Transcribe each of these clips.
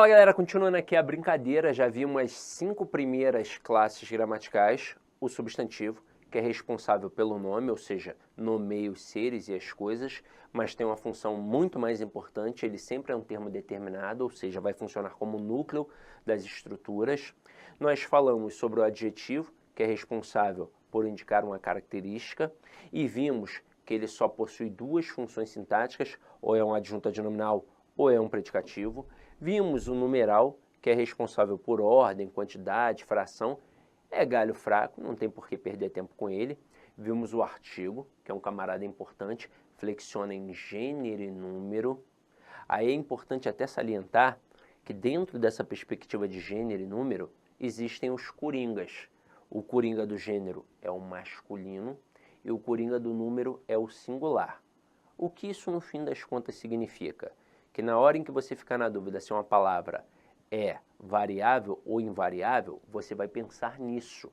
Fala galera, continuando aqui a brincadeira, já vi umas 5 primeiras classes gramaticais, o substantivo, que é responsável pelo nome, ou seja, nomeia os seres e as coisas, mas tem uma função muito mais importante, ele sempre é um termo determinado, ou seja, vai funcionar como núcleo das estruturas. Nós falamos sobre o adjetivo, que é responsável por indicar uma característica, e vimos que ele só possui duas funções sintáticas, ou é um adjunto adnominal ou é um predicativo. Vimos o numeral, que é responsável por ordem, quantidade, fração. É galho fraco, não tem por que perder tempo com ele. Vimos o artigo, que é um camarada importante, flexiona em gênero e número. Aí é importante até salientar que dentro dessa perspectiva de gênero e número, existem os coringas. O coringa do gênero é o masculino e o coringa do número é o singular. O que isso, no fim das contas, significa? Que na hora em que você ficar na dúvida se uma palavra é variável ou invariável, você vai pensar nisso.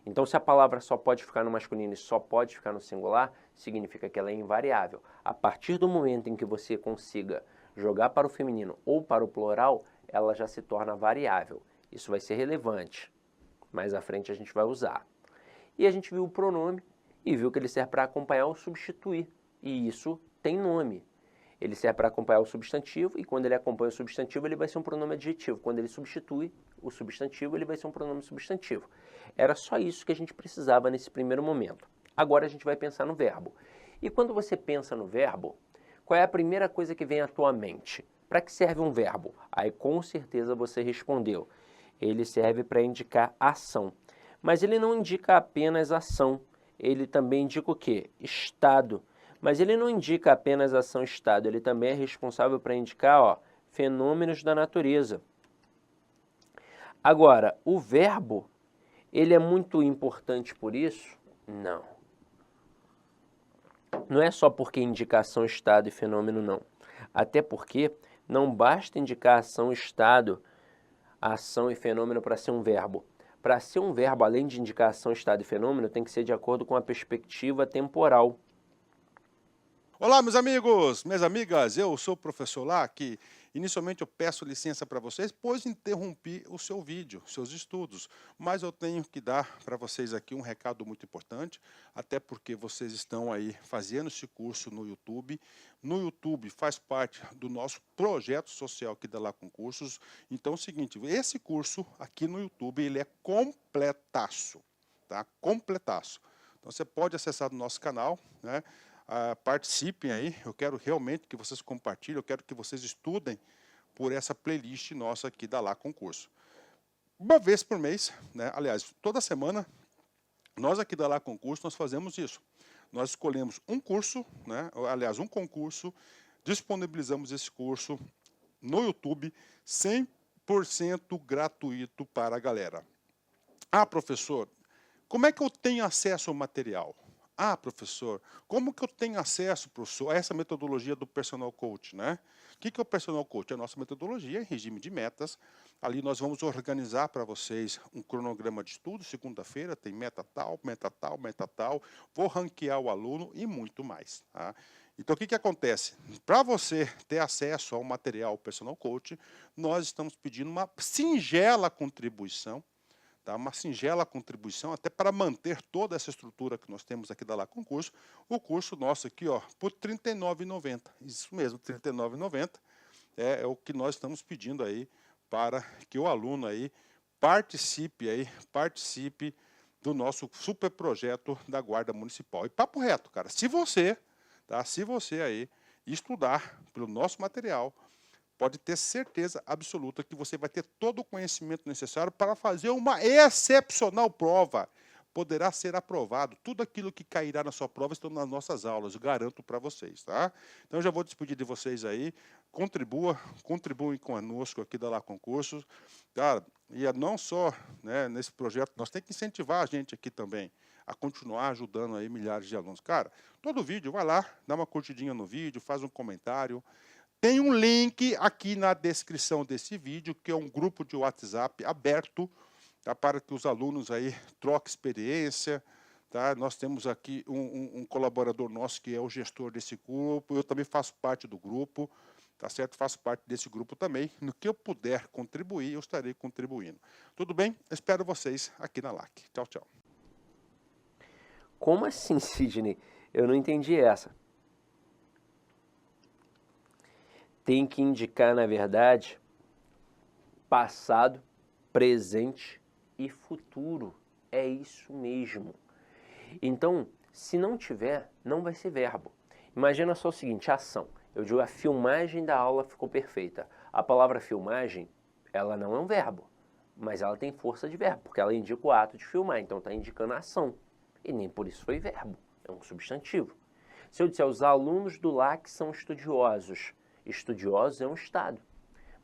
Então, se a palavra só pode ficar no masculino e só pode ficar no singular, significa que ela é invariável. A partir do momento em que você consiga jogar para o feminino ou para o plural, ela já se torna variável. Isso vai ser relevante. Mais à frente a gente vai usar. E a gente viu o pronome e viu que ele serve para acompanhar ou substituir. E isso tem nome. Ele serve para acompanhar o substantivo, e quando ele acompanha o substantivo, ele vai ser um pronome adjetivo. Quando ele substitui o substantivo, ele vai ser um pronome substantivo. Era só isso que a gente precisava nesse primeiro momento. Agora a gente vai pensar no verbo. E quando você pensa no verbo, qual é a primeira coisa que vem à tua mente? Para que serve um verbo? Aí com certeza você respondeu. Ele serve para indicar ação. Mas ele não indica apenas ação. Ele também indica o quê? Estado. Mas ele não indica apenas ação-estado, ele também é responsável para indicar fenômenos da natureza. Agora, o verbo, ele é muito importante por isso? Não. Não é só porque indica ação, estado e fenômeno, não. Até porque não basta indicar ação, estado, ação e fenômeno para ser um verbo. Para ser um verbo, além de indicar ação, estado e fenômeno, tem que ser de acordo com a perspectiva temporal. Olá, meus amigos, minhas amigas, eu sou o professor Lá, que inicialmente eu peço licença para vocês, pois interrompi o seu vídeo, seus estudos, mas eu tenho que dar para vocês aqui um recado muito importante, até porque vocês estão aí fazendo esse curso no YouTube. No YouTube faz parte do nosso projeto social aqui da Lá Concursos. Então é o seguinte, esse curso aqui no YouTube, ele é completaço, tá? Completaço. Então você pode acessar o nosso canal, né? Participem aí, eu quero realmente que vocês compartilhem, eu quero que vocês estudem por essa playlist nossa aqui da Lá Concurso. Uma vez por mês, né? Aliás, toda semana, nós aqui da Lá Concurso, nós fazemos isso. Nós escolhemos um curso, né? Aliás, um concurso, disponibilizamos esse curso no YouTube, 100% gratuito para a galera. Ah, professor, como é que eu tenho acesso ao material? Ah, professor, como que eu tenho acesso, professor, a essa metodologia do Personal Coach, né? O que é o Personal Coach? É a nossa metodologia em regime de metas. Ali nós vamos organizar para vocês um cronograma de estudo. Segunda-feira tem meta tal, meta tal, meta tal. Vou ranquear o aluno e muito mais. Tá? Então, o que acontece? Para você ter acesso ao material Personal Coach, nós estamos pedindo uma singela contribuição, tá? Uma singela contribuição, até para manter toda essa estrutura que nós temos aqui da Lá Concurso. O curso nosso aqui, por R$ 39,90. Isso mesmo, R$ 39,90 é o que nós estamos pedindo aí para que o aluno aí participe do nosso super projeto da Guarda Municipal. E papo reto, cara, se você aí estudar pelo nosso material, pode ter certeza absoluta que você vai ter todo o conhecimento necessário para fazer uma excepcional prova. Poderá ser aprovado. Tudo aquilo que cairá na sua prova estão nas nossas aulas, eu garanto para vocês, tá? Então, eu já vou despedir de vocês aí. Contribuem conosco aqui da Lá Concursos. Cara, e não só, né, nesse projeto, nós temos que incentivar a gente aqui também a continuar ajudando aí milhares de alunos. Cara, todo vídeo, vai lá, dá uma curtidinha no vídeo, faz um comentário. Tem um link aqui na descrição desse vídeo, que é um grupo de WhatsApp aberto, tá, para que os alunos aí troquem experiência. Tá? Nós temos aqui um colaborador nosso que é o gestor desse grupo, eu também faço parte do grupo. tá certo? Faço parte desse grupo também. No que eu puder contribuir, eu estarei contribuindo. Tudo bem? Espero vocês aqui na LAC. Tchau, tchau. Como assim, Sidney? Eu não entendi essa. Tem que indicar, na verdade, passado, presente e futuro. É isso mesmo. Então, se não tiver, não vai ser verbo. Imagina só o seguinte, ação. Eu digo a filmagem da aula ficou perfeita. A palavra filmagem, ela não é um verbo, mas ela tem força de verbo, porque ela indica o ato de filmar, então está indicando a ação. E nem por isso foi verbo, é um substantivo. Se eu disser os alunos do LAC são estudiosos, estudiosos é um estado,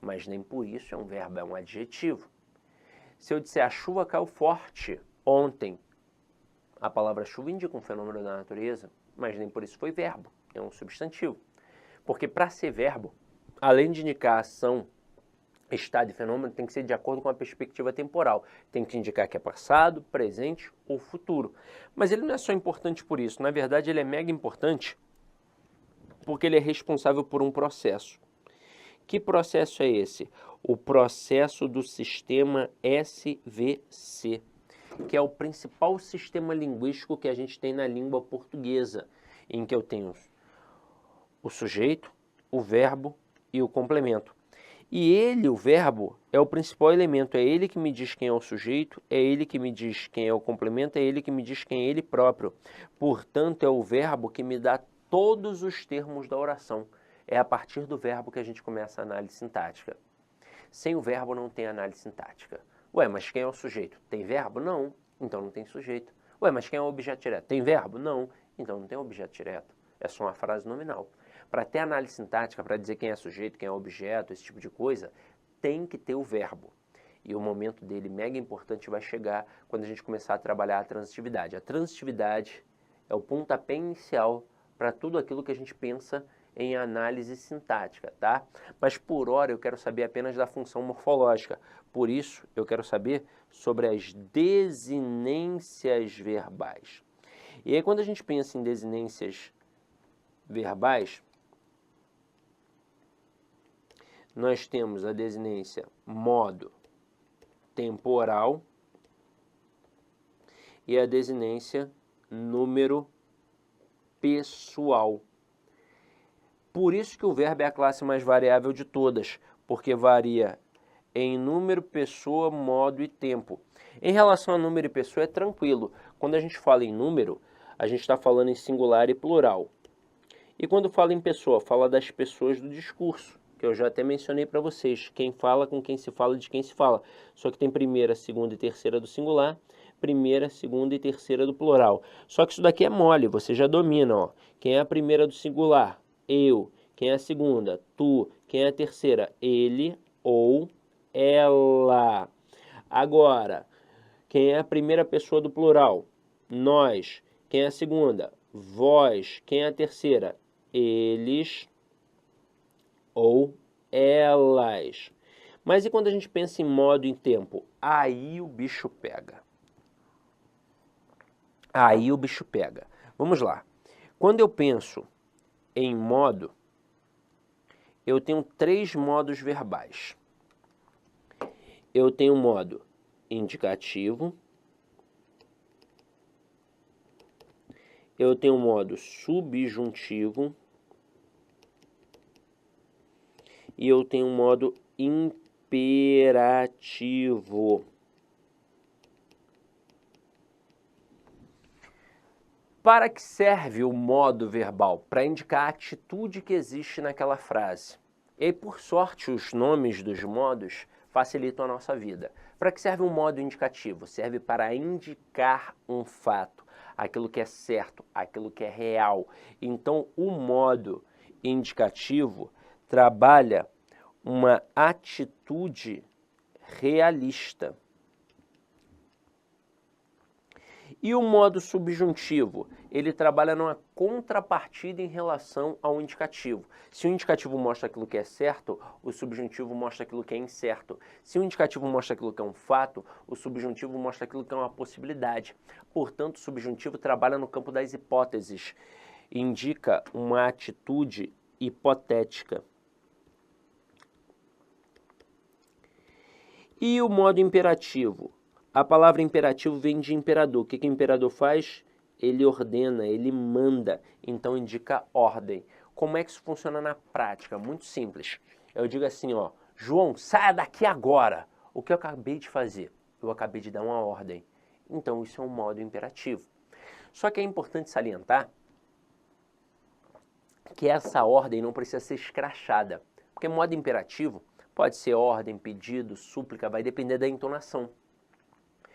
mas nem por isso é um verbo, é um adjetivo. Se eu disser a chuva caiu forte ontem, a palavra chuva indica um fenômeno da natureza, mas nem por isso foi verbo, é um substantivo. Porque para ser verbo, além de indicar ação, estado e fenômeno, tem que ser de acordo com a perspectiva temporal. Tem que indicar que é passado, presente ou futuro. Mas ele não é só importante por isso, na verdade ele é mega importante porque ele é responsável por um processo. Que processo é esse? O processo do sistema SVC, que é o principal sistema linguístico que a gente tem na língua portuguesa, em que eu tenho o sujeito, o verbo e o complemento. E ele, o verbo, é o principal elemento, é ele que me diz quem é o sujeito, é ele que me diz quem é o complemento, é ele que me diz quem é ele próprio. Portanto, é o verbo que me dá todos os termos da oração. É a partir do verbo que a gente começa a análise sintática. Sem o verbo não tem análise sintática. Ué, mas quem é o sujeito? Tem verbo? Não. Então não tem sujeito. Ué, mas quem é o objeto direto? Tem verbo? Não. Então não tem objeto direto. É só uma frase nominal. Para ter análise sintática, para dizer quem é sujeito, quem é objeto, esse tipo de coisa, tem que ter o verbo. E o momento dele mega importante vai chegar quando a gente começar a trabalhar a transitividade. A transitividade é o pontapé inicial para tudo aquilo que a gente pensa em análise sintática, tá? Mas por hora eu quero saber apenas da função morfológica. Por isso, eu quero saber sobre as desinências verbais. E aí, quando a gente pensa em desinências verbais, nós temos a desinência modo temporal e a desinência número pessoal. Por isso que o verbo é a classe mais variável de todas, porque varia em número, pessoa, modo e tempo. Em relação a número e pessoa é tranquilo. Quando a gente fala em número, a gente está falando em singular e plural. E quando fala em pessoa, fala das pessoas do discurso, que eu já até mencionei para vocês. Quem fala com quem se fala de quem se fala. Só que tem primeira, segunda e terceira do singular, primeira, segunda e terceira do plural. Só que isso daqui é mole, você já domina, ó. Quem é a primeira do singular? Eu. Quem é a segunda? Tu. Quem é a terceira? Ele ou ela. Agora, quem é a primeira pessoa do plural? Nós. Quem é a segunda? Vós. Quem é a terceira? Eles ou elas. Mas e quando a gente pensa em modo e em tempo? Aí o bicho pega. Aí o bicho pega. Vamos lá. Quando eu penso em modo, eu tenho 3 modos verbais. Eu tenho o modo indicativo, eu tenho o modo subjuntivo e eu tenho o modo imperativo. Para que serve o modo verbal? Para indicar a atitude que existe naquela frase. E aí, por sorte, os nomes dos modos facilitam a nossa vida. Para que serve um modo indicativo? Serve para indicar um fato, aquilo que é certo, aquilo que é real. Então, o modo indicativo trabalha uma atitude realista. E o modo subjuntivo? Ele trabalha numa contrapartida em relação ao indicativo. Se o indicativo mostra aquilo que é certo, o subjuntivo mostra aquilo que é incerto. Se o indicativo mostra aquilo que é um fato, o subjuntivo mostra aquilo que é uma possibilidade. Portanto, o subjuntivo trabalha no campo das hipóteses, indica uma atitude hipotética. E o modo imperativo? A palavra imperativo vem de imperador. O que o imperador faz? Ele ordena, ele manda, então indica ordem. Como é que isso funciona na prática? Muito simples. Eu digo assim, ó, João, saia daqui agora. O que eu acabei de fazer? Eu acabei de dar uma ordem. Então isso é um modo imperativo. Só que é importante salientar que essa ordem não precisa ser escrachada. Porque modo imperativo pode ser ordem, pedido, súplica, vai depender da entonação.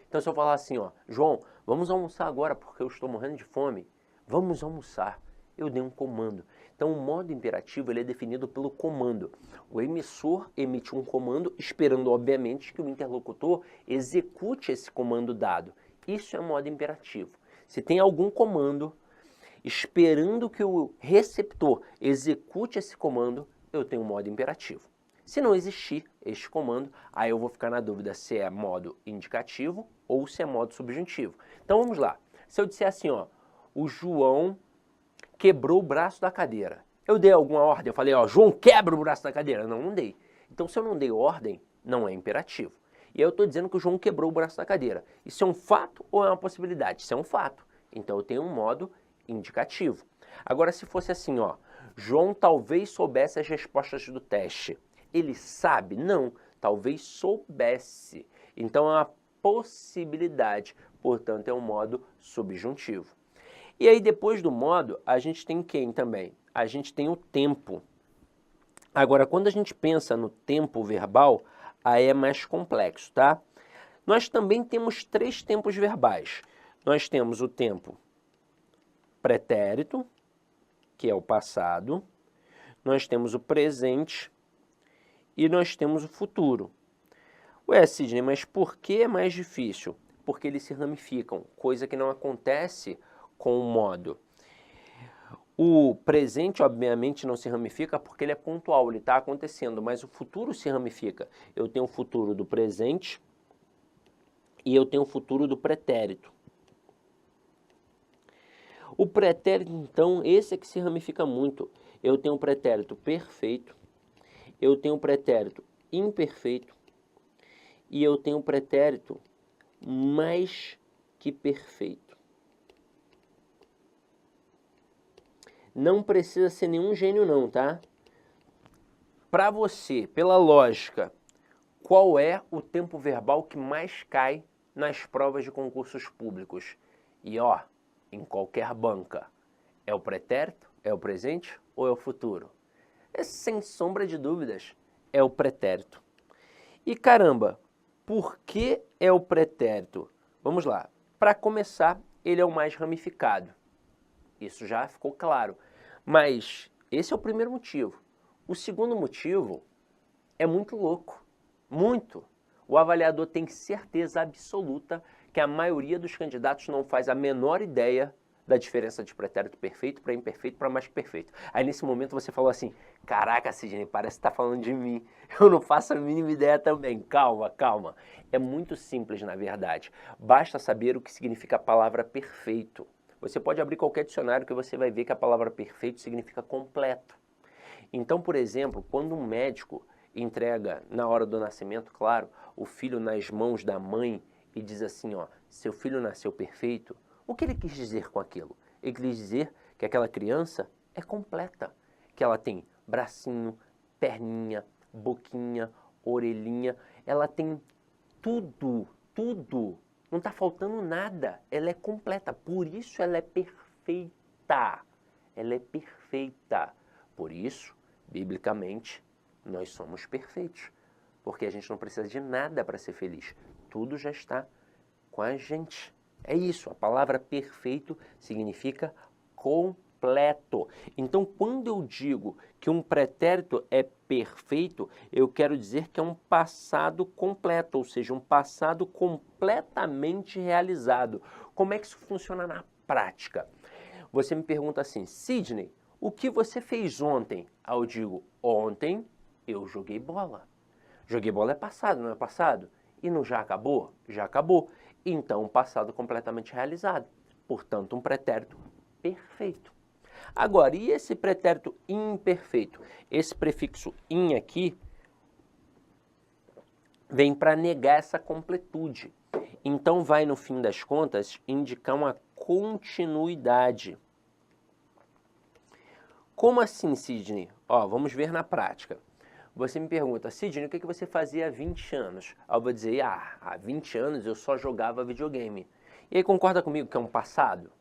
Então se eu falar assim, ó, João, vamos almoçar agora porque eu estou morrendo de fome. Vamos almoçar. Eu dei um comando. Então o modo imperativo ele é definido pelo comando. O emissor emite um comando esperando, obviamente, que o interlocutor execute esse comando dado. Isso é modo imperativo. Se tem algum comando esperando que o receptor execute esse comando, eu tenho um modo imperativo. Se não existir este comando, aí eu vou ficar na dúvida se é modo indicativo ou se é modo subjuntivo. Então vamos lá. Se eu disser assim, ó, o João quebrou o braço da cadeira. Eu dei alguma ordem? Eu falei, ó, João, quebra o braço da cadeira. Não, não dei. Então se eu não dei ordem, não é imperativo. E aí eu estou dizendo que o João quebrou o braço da cadeira. Isso é um fato ou é uma possibilidade? Isso é um fato. Então eu tenho um modo indicativo. Agora se fosse assim, ó, João talvez soubesse as respostas do teste. Ele sabe? Não, talvez soubesse. Então é uma possibilidade, portanto é um modo subjuntivo. E aí depois do modo, a gente tem quem também? A gente tem o tempo. Agora, quando a gente pensa no tempo verbal, aí é mais complexo, tá? Nós também temos 3 tempos verbais. Nós temos o tempo pretérito, que é o passado, nós temos o presente e nós temos o futuro. Ué, Sidney, mas por que é mais difícil? Porque eles se ramificam, coisa que não acontece com o modo. O presente, obviamente, não se ramifica porque ele é pontual, ele está acontecendo, mas o futuro se ramifica. Eu tenho o futuro do presente e eu tenho o futuro do pretérito. O pretérito, então, esse é que se ramifica muito. Eu tenho o pretérito perfeito, eu tenho o pretérito imperfeito e eu tenho o pretérito mais que perfeito. Não precisa ser nenhum gênio não, tá? Para você, pela lógica, qual é o tempo verbal que mais cai nas provas de concursos públicos? E ó, em qualquer banca, é o pretérito, é o presente ou é o futuro? É sem sombra de dúvidas, é o pretérito. E caramba, por que é o pretérito? Vamos lá, para começar, ele é o mais ramificado. Isso já ficou claro. Mas esse é o primeiro motivo. O segundo motivo é muito louco. Muito. O avaliador tem certeza absoluta que a maioria dos candidatos não faz a menor ideia da diferença de pretérito perfeito para imperfeito para mais que perfeito. Aí nesse momento você falou assim, caraca Sidney, parece que está falando de mim. Eu não faço a mínima ideia também. Calma, calma. É muito simples na verdade. Basta saber o que significa a palavra perfeito. Você pode abrir qualquer dicionário que você vai ver que a palavra perfeito significa completo. Então, por exemplo, quando um médico entrega, na hora do nascimento, claro, o filho nas mãos da mãe e diz assim, ó, seu filho nasceu perfeito, o que ele quis dizer com aquilo? Ele quis dizer que aquela criança é completa, que ela tem bracinho, perninha, boquinha, orelhinha, ela tem tudo, tudo. Não está faltando nada, ela é completa, por isso ela é perfeita. Ela é perfeita. Por isso, biblicamente, nós somos perfeitos. Porque a gente não precisa de nada para ser feliz. Tudo já está com a gente. É isso, a palavra perfeito significa completo. Então, quando eu digo que um pretérito é perfeito, eu quero dizer que é um passado completo, ou seja, um passado completamente realizado. Como é que isso funciona na prática? Você me pergunta assim, Sidney, o que você fez ontem? Aí eu digo, ontem eu joguei bola. Joguei bola é passado, não é passado? E não já acabou? Já acabou. Então, um passado completamente realizado. Portanto, um pretérito perfeito. Agora, e esse pretérito imperfeito? Esse prefixo in aqui vem para negar essa completude. Então vai, no fim das contas, indicar uma continuidade. Como assim, Sidney? Ó, vamos ver na prática. Você me pergunta, Sidney, o que você fazia há 20 anos? Aí eu vou dizer, há 20 anos eu só jogava videogame. E aí concorda comigo que é um passado?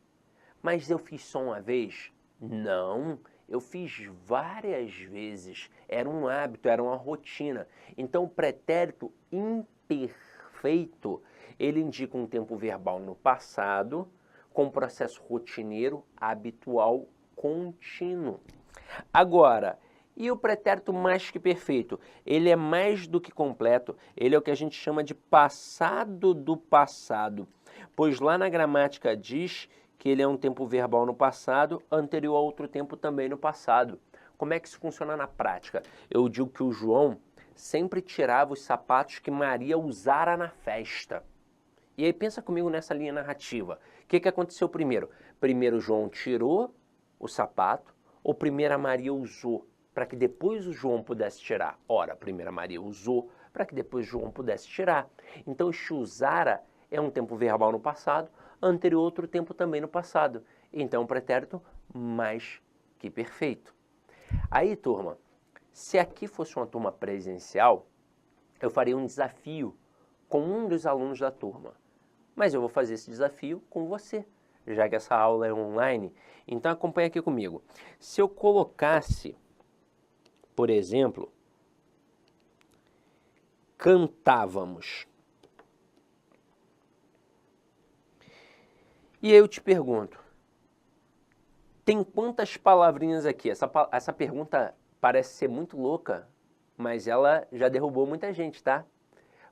Mas eu fiz só uma vez? Não, eu fiz várias vezes. Era um hábito, era uma rotina. Então o pretérito imperfeito, ele indica um tempo verbal no passado, com processo rotineiro, habitual, contínuo. Agora, e o pretérito mais que perfeito? Ele é mais do que completo, ele é o que a gente chama de passado do passado, pois lá na gramática diz que ele é um tempo verbal no passado, anterior a outro tempo também no passado. Como é que isso funciona na prática? Eu digo que o João sempre tirava os sapatos que Maria usara na festa. E aí pensa comigo nessa linha narrativa. O que aconteceu primeiro? Primeiro João tirou o sapato, ou primeiro a Maria usou, para que depois o João pudesse tirar? Ora, a primeira Maria usou, para que depois João pudesse tirar. Então, este usara é um tempo verbal no passado, anterior outro tempo também no passado. Então, um pretérito mais que perfeito. Aí, turma, se aqui fosse uma turma presencial, eu faria um desafio com um dos alunos da turma. Mas eu vou fazer esse desafio com você, já que essa aula é online. Então acompanha aqui comigo. Se eu colocasse, por exemplo, cantávamos. E aí eu te pergunto, tem quantas palavrinhas aqui? Essa pergunta parece ser muito louca, mas ela já derrubou muita gente, tá?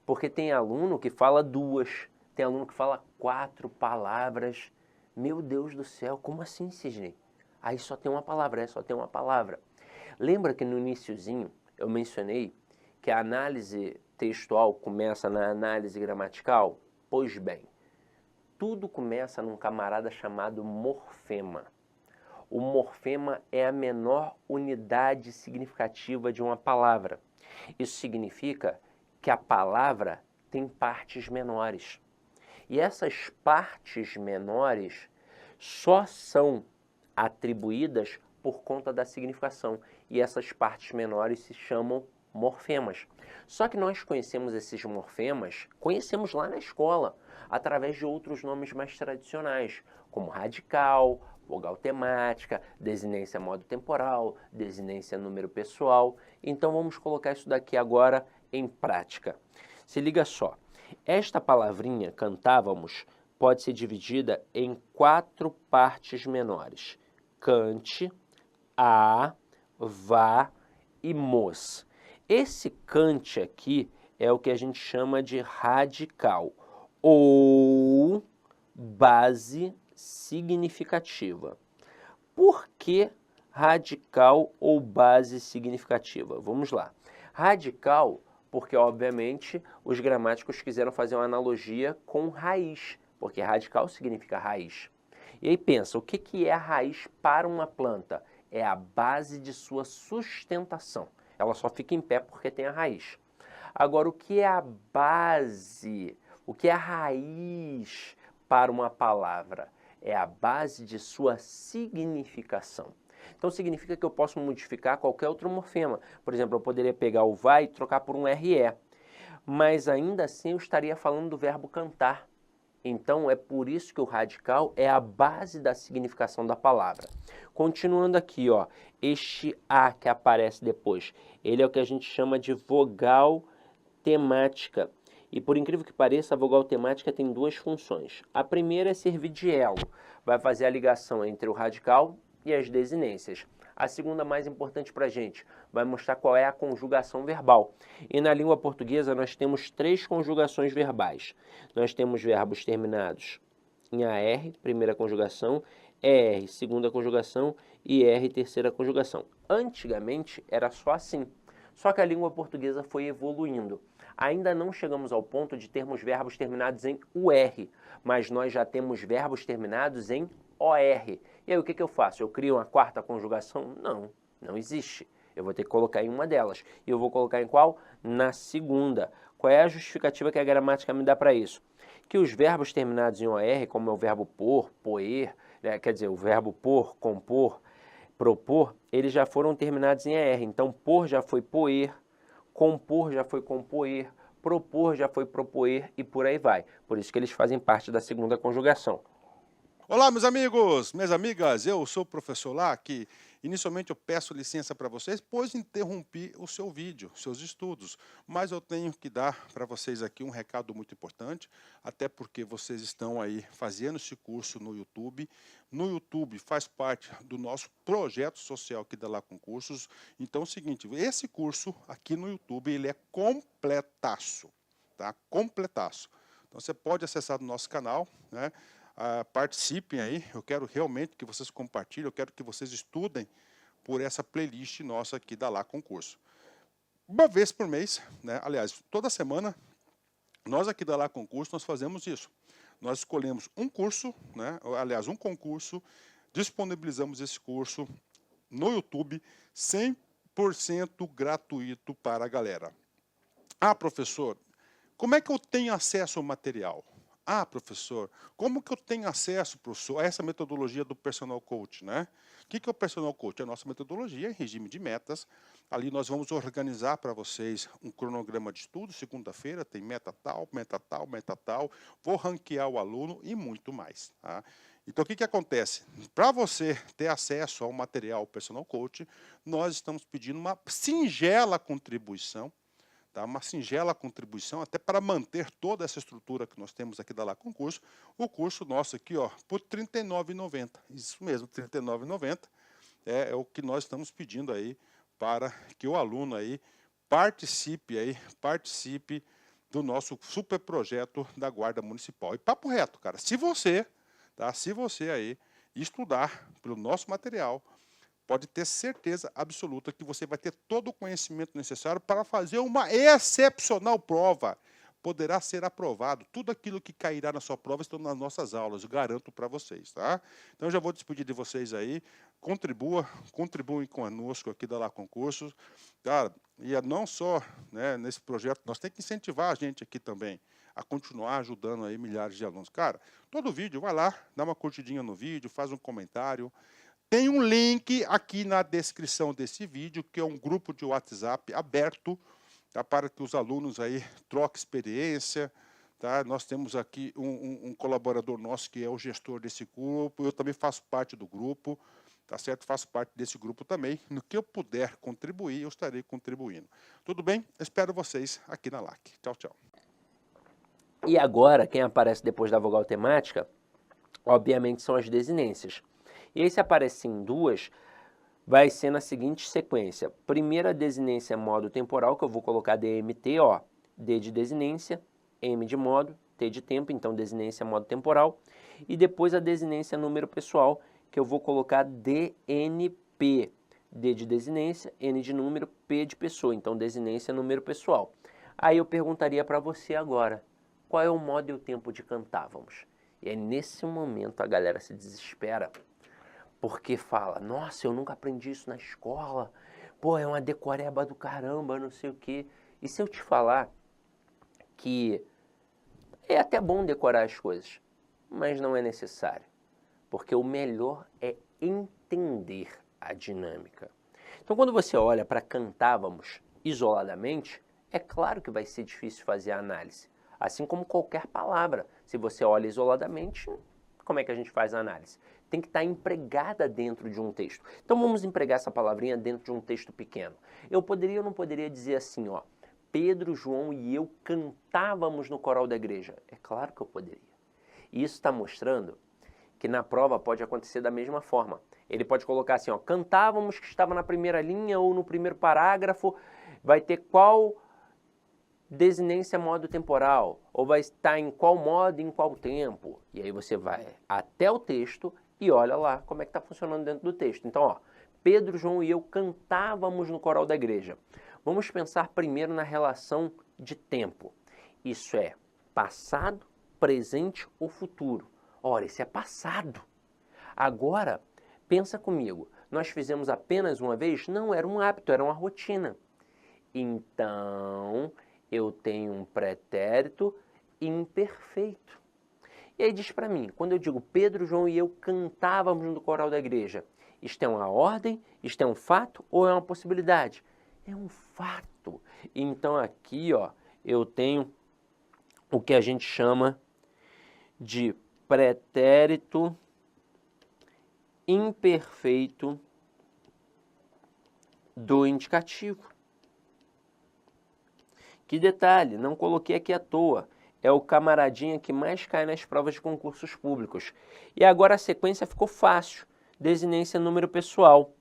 Porque tem aluno que fala 2, tem aluno que fala 4 palavras. Meu Deus do céu, como assim, Sidney? Aí só tem uma palavra, só tem uma palavra. Lembra que no iniciozinho eu mencionei que a análise textual começa na análise gramatical? Pois bem, tudo começa num camarada chamado morfema. O morfema é a menor unidade significativa de uma palavra. Isso significa que a palavra tem partes menores. E essas partes menores só são atribuídas por conta da significação. E essas partes menores se chamam morfemas. Só que nós conhecemos esses morfemas, conhecemos lá na escola, através de outros nomes mais tradicionais, como radical, vogal temática, desinência modo temporal, desinência número pessoal. Então vamos colocar isso daqui agora em prática. Se liga só, esta palavrinha, cantávamos, pode ser dividida em 4 partes menores. Cante, a, vá e mos. Esse cante aqui é o que a gente chama de radical, ou base significativa. Por que radical ou base significativa? Vamos lá. Radical, porque obviamente os gramáticos quiseram fazer uma analogia com raiz, porque radical significa raiz. E aí pensa, o que é a raiz para uma planta? É a base de sua sustentação. Ela só fica em pé porque tem a raiz. Agora, o que é a base? O que é a raiz para uma palavra? É a base de sua significação. Então significa que eu posso modificar qualquer outro morfema. Por exemplo, eu poderia pegar o vai e trocar por um RE. Mas ainda assim eu estaria falando do verbo cantar. Então é por isso que o radical é a base da significação da palavra. Continuando aqui, ó, este A que aparece depois, ele é o que a gente chama de vogal temática. E por incrível que pareça, a vogal temática tem 2 funções. A primeira é servir de elo, vai fazer a ligação entre o radical e as desinências. A segunda, mais importante para a gente, vai mostrar qual é a conjugação verbal. E na língua portuguesa nós temos 3 conjugações verbais. Nós temos verbos terminados em AR, primeira conjugação, ER, segunda conjugação e ER, terceira conjugação. Antigamente era só assim, só que a língua portuguesa foi evoluindo. Ainda não chegamos ao ponto de termos verbos terminados em UR, mas nós já temos verbos terminados em OR. E aí o que eu faço? Eu crio uma 4ª conjugação? Não, não existe. Eu vou ter que colocar em uma delas. E eu vou colocar em qual? Na segunda. Qual é a justificativa que a gramática me dá para isso? Que os verbos terminados em OR, como é o verbo pôr, poer, né, quer dizer, o verbo pôr, compor, propor, eles já foram terminados em ER. Então, pôr já foi poer, compor já foi compoer, propor já foi propoer e por aí vai. Por isso que eles fazem parte da segunda conjugação. Olá, meus amigos, minhas amigas, eu sou o professor Lá, que inicialmente eu peço licença para vocês, pois interrompi o seu vídeo, seus estudos, mas eu tenho que dar para vocês aqui um recado muito importante, até porque vocês estão aí fazendo esse curso no YouTube. No YouTube faz parte do nosso projeto social aqui da Lá Concursos. Então é o seguinte, esse curso aqui no YouTube, ele é completaço, tá? Completaço. Então você pode acessar o nosso canal, né? Participem aí, eu quero realmente que vocês compartilhem, eu quero que vocês estudem por essa playlist nossa aqui da Lá Concurso. Uma vez por mês, né? Aliás, toda semana, nós aqui da Lá Concurso, nós fazemos isso. Nós escolhemos um curso, né? Aliás, um concurso, disponibilizamos esse curso no YouTube, 100% gratuito para a galera. Ah, professor, como é que eu tenho acesso ao material? Ah, professor, como que eu tenho acesso, professor, a essa metodologia do Personal Coach, né? O que é o Personal Coach? A nossa metodologia em regime de metas. Ali nós vamos organizar para vocês um cronograma de estudo. Segunda-feira tem meta tal, meta tal, meta tal. Vou ranquear o aluno e muito mais, tá? Então, o que acontece? Para você ter acesso ao material Personal Coach, nós estamos pedindo uma singela contribuição, tá? Uma singela contribuição, até para manter toda essa estrutura que nós temos aqui da Lá Concurso. O curso nosso aqui, ó, por R$ 39,90. Isso mesmo, R$ 39,90 é o que nós estamos pedindo aí para que o aluno aí participe do nosso super projeto da Guarda Municipal. E papo reto, cara, se você aí estudar pelo nosso material, pode ter certeza absoluta que você vai ter todo o conhecimento necessário para fazer uma excepcional prova. Poderá ser aprovado. Tudo aquilo que cairá na sua prova estão nas nossas aulas, eu garanto para vocês, tá? Então, eu já vou despedir de vocês aí. Contribuem conosco aqui da Lá Concursos. Cara, e não só, né, nesse projeto, nós temos que incentivar a gente aqui também a continuar ajudando aí milhares de alunos. Cara, todo vídeo, vai lá, dá uma curtidinha no vídeo, faz um comentário. Tem um link aqui na descrição desse vídeo, que é um grupo de WhatsApp aberto, tá, para que os alunos aí troquem experiência. Tá? Nós temos aqui um colaborador nosso que é o gestor desse grupo, eu também faço parte do grupo, tá certo? Faço parte desse grupo também. No que eu puder contribuir, eu estarei contribuindo. Tudo bem? Espero vocês aqui na LAC. Tchau, tchau. E agora, quem aparece depois da vogal temática, obviamente são as desinências. E aí, se aparecem duas, vai ser na seguinte sequência. Primeira desinência modo temporal, que eu vou colocar DMT, ó. D de desinência, M de modo, T de tempo, então desinência modo temporal. E depois a desinência número pessoal, que eu vou colocar DNP. D de desinência, N de número, P de pessoa, então desinência número pessoal. Aí eu perguntaria para você agora, qual é o modo e o tempo de cantávamos? E aí nesse momento a galera se desespera, porque fala, nossa, eu nunca aprendi isso na escola, pô, é uma decoreba do caramba, não sei o quê. E se eu te falar que é até bom decorar as coisas, mas não é necessário, porque o melhor é entender a dinâmica. Então, quando você olha para cantávamos isoladamente, é claro que vai ser difícil fazer a análise, assim como qualquer palavra. Se você olha isoladamente, como é que a gente faz a análise? Tem que estar empregada dentro de um texto. Então vamos empregar essa palavrinha dentro de um texto pequeno. Eu poderia ou não poderia dizer assim, ó, Pedro, João e eu cantávamos no coral da igreja? É claro que eu poderia. E isso está mostrando que na prova pode acontecer da mesma forma. Ele pode colocar assim, ó, cantávamos que estava na primeira linha ou no primeiro parágrafo, vai ter qual desinência modo temporal, ou vai estar em qual modo e em qual tempo. E aí você vai até o texto e olha lá como é que está funcionando dentro do texto. Então, ó, Pedro, João e eu cantávamos no coral da igreja. Vamos pensar primeiro na relação de tempo. Isso é passado, presente ou futuro. Ora, isso é passado. Agora, pensa comigo. Nós fizemos apenas uma vez? Não, era um hábito, era uma rotina. Então, eu tenho um pretérito imperfeito. E aí diz para mim, quando eu digo Pedro, João e eu cantávamos no coral da igreja, isto é uma ordem, isto é um fato ou é uma possibilidade? É um fato. Então aqui, ó, eu tenho o que a gente chama de pretérito imperfeito do indicativo. Que detalhe, não coloquei aqui à toa. É o camaradinha que mais cai nas provas de concursos públicos. E agora a sequência ficou fácil. Desinência número pessoal.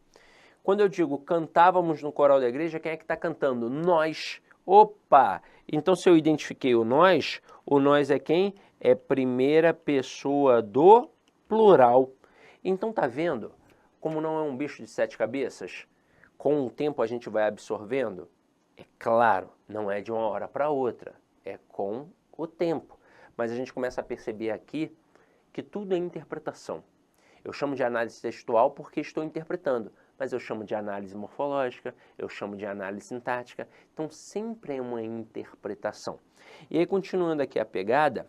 Quando eu digo cantávamos no coral da igreja, quem é que está cantando? Nós. Opa! Então se eu identifiquei o nós é quem? É primeira pessoa do plural. Então tá vendo como não é um bicho de 7 cabeças? Com o tempo a gente vai absorvendo? É claro, não é de uma hora para outra, é com o tempo. Mas a gente começa a perceber aqui que tudo é interpretação. Eu chamo de análise textual porque estou interpretando, mas eu chamo de análise morfológica, eu chamo de análise sintática, então sempre é uma interpretação. E aí, continuando aqui a pegada,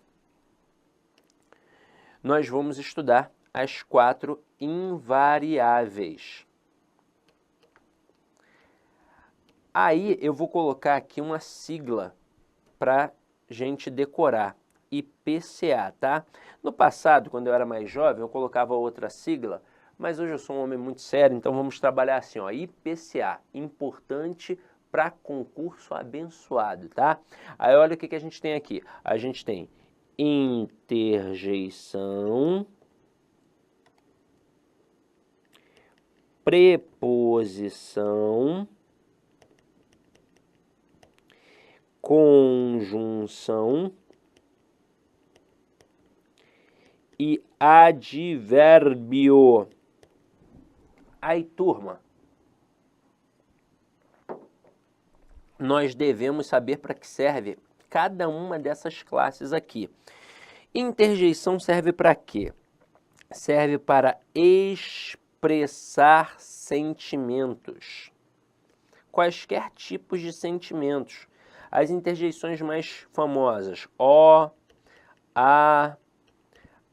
nós vamos estudar as 4 invariáveis. Aí eu vou colocar aqui uma sigla para gente decorar, IPCA, tá? No passado, quando eu era mais jovem, eu colocava outra sigla, mas hoje eu sou um homem muito sério, então vamos trabalhar assim, ó, IPCA, importante para concurso abençoado, tá? Aí olha o que a gente tem aqui. A gente tem interjeição, preposição, conjunção e advérbio. Aí, turma, nós devemos saber para que serve cada uma dessas classes aqui. Interjeição serve para quê? Serve para expressar sentimentos. Quaisquer tipos de sentimentos. As interjeições mais famosas, ó, a,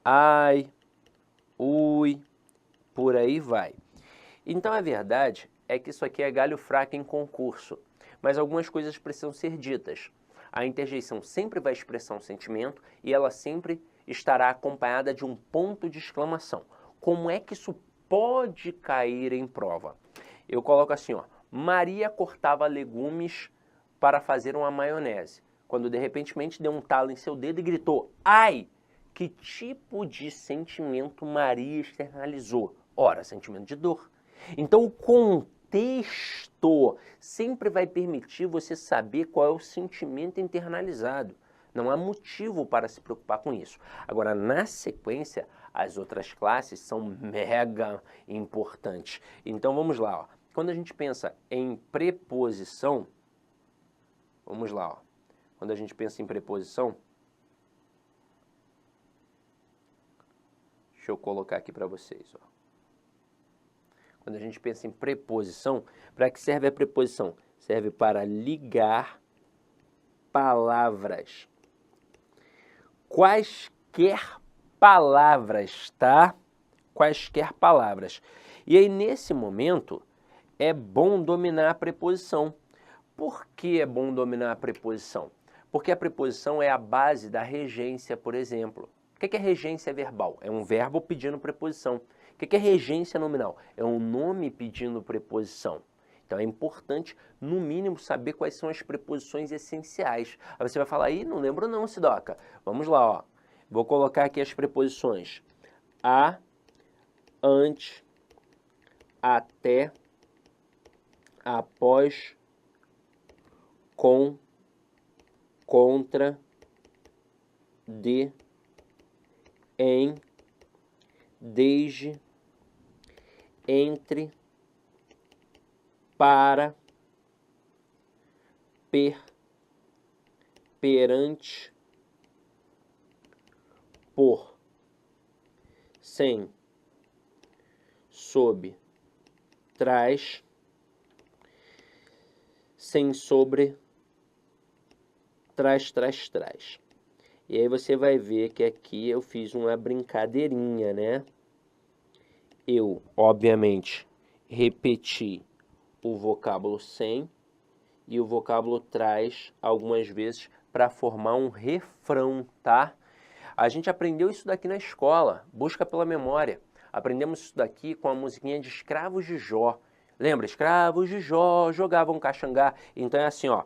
ai, ui, por aí vai. Então a verdade é que isso aqui é galho fraco em concurso, mas algumas coisas precisam ser ditas. A interjeição sempre vai expressar um sentimento e ela sempre estará acompanhada de um ponto de exclamação. Como é que isso pode cair em prova? Eu coloco assim, ó, Maria cortava legumes para fazer uma maionese, quando de repente deu um talo em seu dedo e gritou, ai! Que tipo de sentimento Maria externalizou? Ora, sentimento de dor. Então, o contexto sempre vai permitir você saber qual é o sentimento internalizado. Não há motivo para se preocupar com isso. Agora, na sequência, as outras classes são mega importantes. Então, vamos lá. Ó. Quando a gente pensa em preposição, vamos lá. Ó. Quando a gente pensa em preposição, deixa eu colocar aqui para vocês. Ó. Quando a gente pensa em preposição, para que serve a preposição? Serve para ligar palavras. Quaisquer palavras, tá? Quaisquer palavras. E aí, nesse momento, é bom dominar a preposição. Por que é bom dominar a preposição? Porque a preposição é a base da regência, por exemplo. O que é regência verbal? É um verbo pedindo preposição. O que é regência nominal? É um nome pedindo preposição. Então é importante, no mínimo, saber quais são as preposições essenciais. Aí você vai falar, ih, não lembro não, Sidoca. Vamos lá, ó. Vou colocar aqui as preposições. A, ante, até, após, com, contra, de, em, desde, entre, para, perante, por, sem, sob, traz, sem, sobre, traz, traz, traz. E aí você vai ver que aqui eu fiz uma brincadeirinha, né? Eu, obviamente, repeti o vocábulo sem e o vocábulo traz algumas vezes para formar um refrão, tá? A gente aprendeu isso daqui na escola, busca pela memória. Aprendemos isso daqui com a musiquinha de Escravos de Jó. Lembra? Escravos de Jó jogavam caxangá. Então é assim, ó.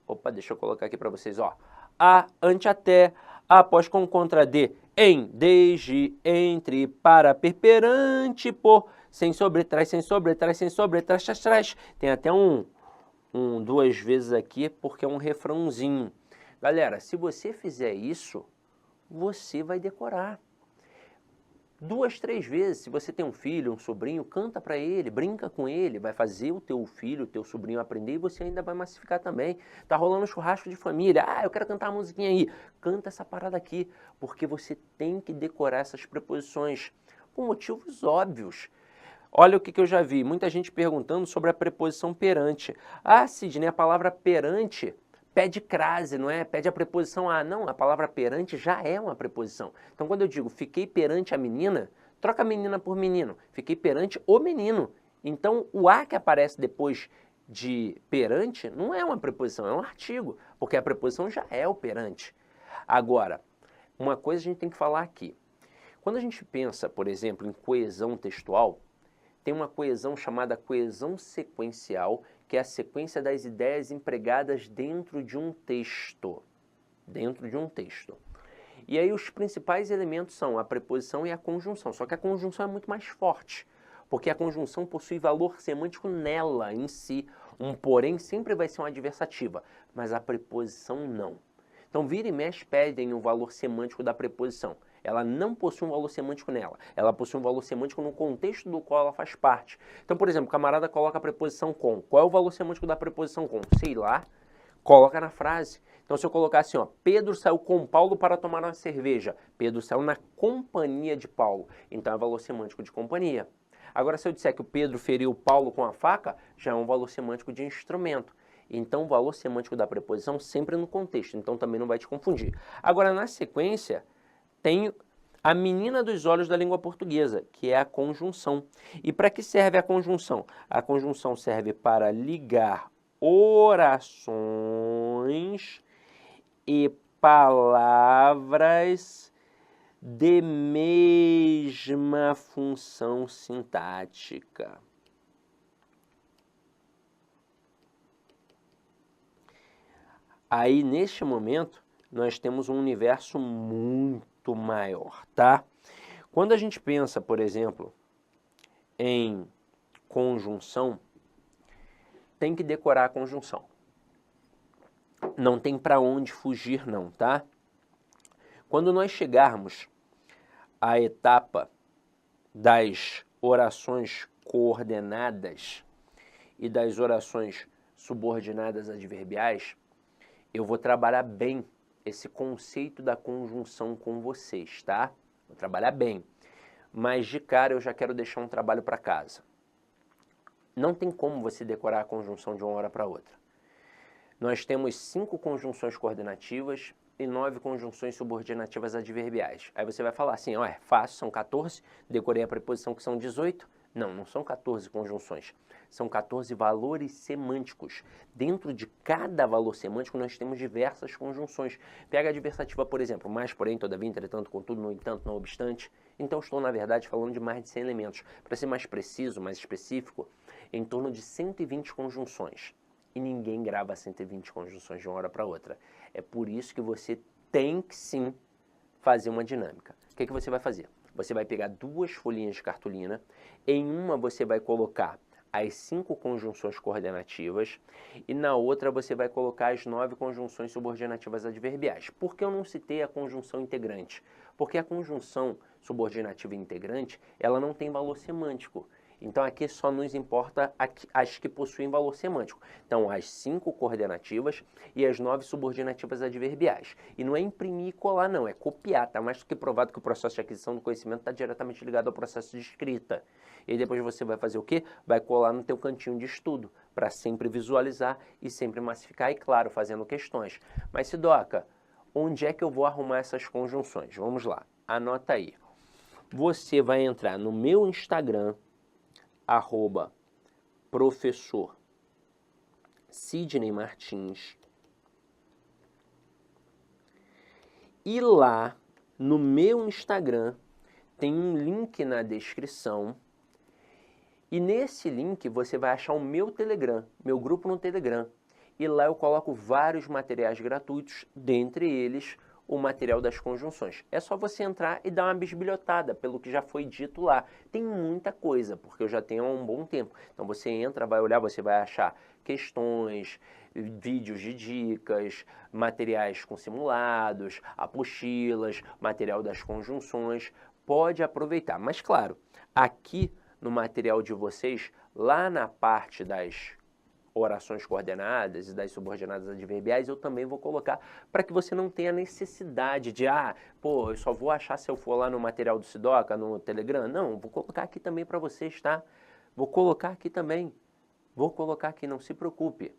Opa, deixa eu colocar aqui para vocês, ó. A, ante, até, após, com, contra, de, em, desde, entre, para, per, perante, por, sem, sobre, traz, sem, sobre, traz, sem, sobre, traz, traz, traz. Tem até duas vezes aqui, porque é um refrãozinho. Galera, se você fizer isso, você vai decorar. 2, 3 vezes, se você tem um filho, um sobrinho, canta para ele, brinca com ele, vai fazer o teu filho, o teu sobrinho aprender e você ainda vai massificar também. Tá rolando um churrasco de família, eu quero cantar a musiquinha aí. Canta essa parada aqui, porque você tem que decorar essas preposições por motivos óbvios. Olha o que eu já vi, muita gente perguntando sobre a preposição perante. Sidney, a palavra perante pede crase, não é? Pede a preposição a. Não, a palavra perante já é uma preposição. Então, quando eu digo fiquei perante a menina, troca a menina por menino. Fiquei perante o menino. Então, o a que aparece depois de perante não é uma preposição, é um artigo, porque a preposição já é o perante. Agora, uma coisa a gente tem que falar aqui. Quando a gente pensa, por exemplo, em coesão textual, tem uma coesão chamada coesão sequencial, que é a sequência das ideias empregadas dentro de um texto. Dentro de um texto. E aí os principais elementos são a preposição e a conjunção. Só que a conjunção é muito mais forte, porque a conjunção possui valor semântico nela em si. Um porém sempre vai ser uma adversativa, mas a preposição não. Então vira e mexe pedem o valor semântico da preposição. Ela não possui um valor semântico nela. Ela possui um valor semântico no contexto do qual ela faz parte. Então, por exemplo, o camarada coloca a preposição com. Qual é o valor semântico da preposição com? Sei lá. Coloca na frase. Então, se eu colocar assim, ó, Pedro saiu com Paulo para tomar uma cerveja. Pedro saiu na companhia de Paulo. Então, é valor semântico de companhia. Agora, se eu disser que o Pedro feriu Paulo com a faca, já é um valor semântico de instrumento. Então, o valor semântico da preposição sempre no contexto. Então, também não vai te confundir. Agora, na sequência, tem a menina dos olhos da língua portuguesa, que é a conjunção. E para que serve a conjunção? A conjunção serve para ligar orações e palavras de mesma função sintática. Aí, neste momento, nós temos um universo muito maior, tá? Quando a gente pensa, por exemplo, em conjunção, tem que decorar a conjunção. Não tem para onde fugir não, tá? Quando nós chegarmos à etapa das orações coordenadas e das orações subordinadas adverbiais, eu vou trabalhar bem esse conceito da conjunção com vocês, tá? Vou trabalhar bem. Mas de cara eu já quero deixar um trabalho para casa. Não tem como você decorar a conjunção de uma hora para outra. Nós temos 5 conjunções coordenativas e 9 conjunções subordinativas adverbiais. Aí você vai falar assim, é fácil, são 14, decorei a preposição que são 18. Não, não são 14 conjunções, são 14 valores semânticos. Dentro de cada valor semântico nós temos diversas conjunções. Pega a adversativa, por exemplo, mais, porém, todavia, entretanto, contudo, no entanto, não obstante. Então estou, na verdade, falando de mais de 100 elementos. Para ser mais preciso, mais específico, em torno de 120 conjunções. E ninguém grava 120 conjunções de uma hora para outra. É por isso que você tem que, sim, fazer uma dinâmica. O que você vai fazer? Você vai pegar 2 folhinhas de cartolina, em uma você vai colocar as 5 conjunções coordenativas e na outra você vai colocar as 9 conjunções subordinativas adverbiais. Por que eu não citei a conjunção integrante? Porque a conjunção subordinativa integrante, ela não tem valor semântico. Então aqui só nos importa as que possuem valor semântico. Então as 5 coordenativas e as 9 subordinativas adverbiais. E não é imprimir e colar não, é copiar. Está mais do que provado que o processo de aquisição do conhecimento está diretamente ligado ao processo de escrita. E depois você vai fazer o quê? Vai colar no teu cantinho de estudo, para sempre visualizar e sempre massificar e, claro, fazendo questões. Mas, Sidoca, onde é que eu vou arrumar essas conjunções? Vamos lá, anota aí. Você vai entrar no meu Instagram, @professor Sidney Martins, e lá no meu Instagram tem um link na descrição. E nesse link você vai achar o meu Telegram, meu grupo no Telegram. E lá eu coloco vários materiais gratuitos, dentre eles o material das conjunções. É só você entrar e dar uma bisbilhotada pelo que já foi dito lá. Tem muita coisa, porque eu já tenho há um bom tempo. Então você entra, vai olhar, você vai achar questões, vídeos de dicas, materiais com simulados, apostilas, material das conjunções. Pode aproveitar. Mas claro, aqui no material de vocês, lá na parte das orações coordenadas e das subordinadas adverbiais, eu também vou colocar para que você não tenha necessidade de, eu só vou achar se eu for lá no material do Sidoca, no Telegram. Não, vou colocar aqui também para vocês, tá? Vou colocar aqui também. Vou colocar aqui, não se preocupe.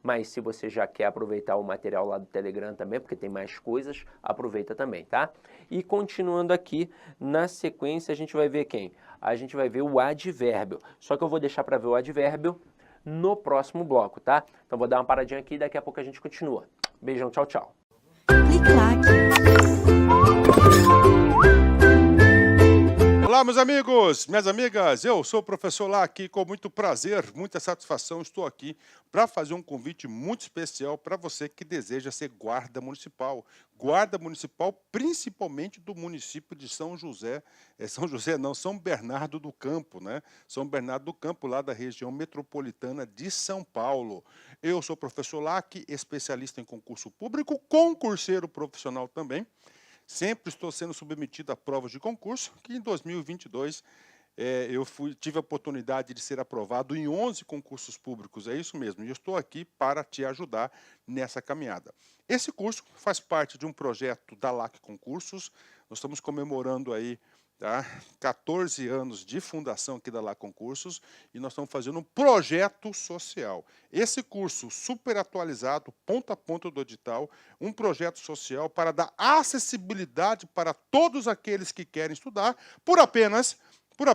Mas se você já quer aproveitar o material lá do Telegram também, porque tem mais coisas, aproveita também, tá? E continuando aqui, na sequência a gente vai ver quem? A gente vai ver o advérbio. Só que eu vou deixar para ver o advérbio no próximo bloco, tá? Então vou dar uma paradinha aqui e daqui a pouco a gente continua. Beijão, tchau, tchau. Olá, meus amigos, minhas amigas, eu sou o professor Lá aqui, com muito prazer, muita satisfação, estou aqui para fazer um convite muito especial para você que deseja ser guarda municipal principalmente do município de São José, São Bernardo do Campo, né? São Bernardo do Campo, lá da região metropolitana de São Paulo. Eu sou o professor Lá aqui, especialista em concurso público, concurseiro profissional também. Sempre estou sendo submetido a provas de concurso, que em 2022 tive a oportunidade de ser aprovado em 11 concursos públicos, é isso mesmo, e eu estou aqui para te ajudar nessa caminhada. Esse curso faz parte de um projeto da LAC Concursos, nós estamos comemorando aí 14 anos de fundação aqui da LAC Concursos, e nós estamos fazendo um projeto social. Esse curso super atualizado, ponto a ponto do edital, um projeto social para dar acessibilidade para todos aqueles que querem estudar por apenas R$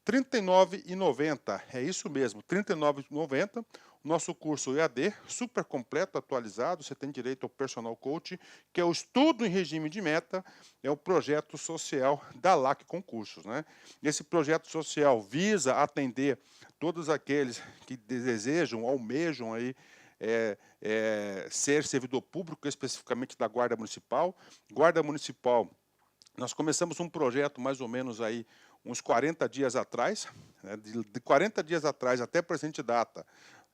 39,90. É isso mesmo, R$ 39,90. Nosso curso EAD, super completo, atualizado, você tem direito ao personal coach, que é o estudo em regime de meta, é o projeto social da LAC Concursos, né? Esse projeto social visa atender todos aqueles que desejam, almejam aí, ser servidor público, especificamente da Guarda Municipal. Guarda Municipal, nós começamos um projeto mais ou menos aí uns 40 dias atrás, né? De 40 dias atrás até a presente data,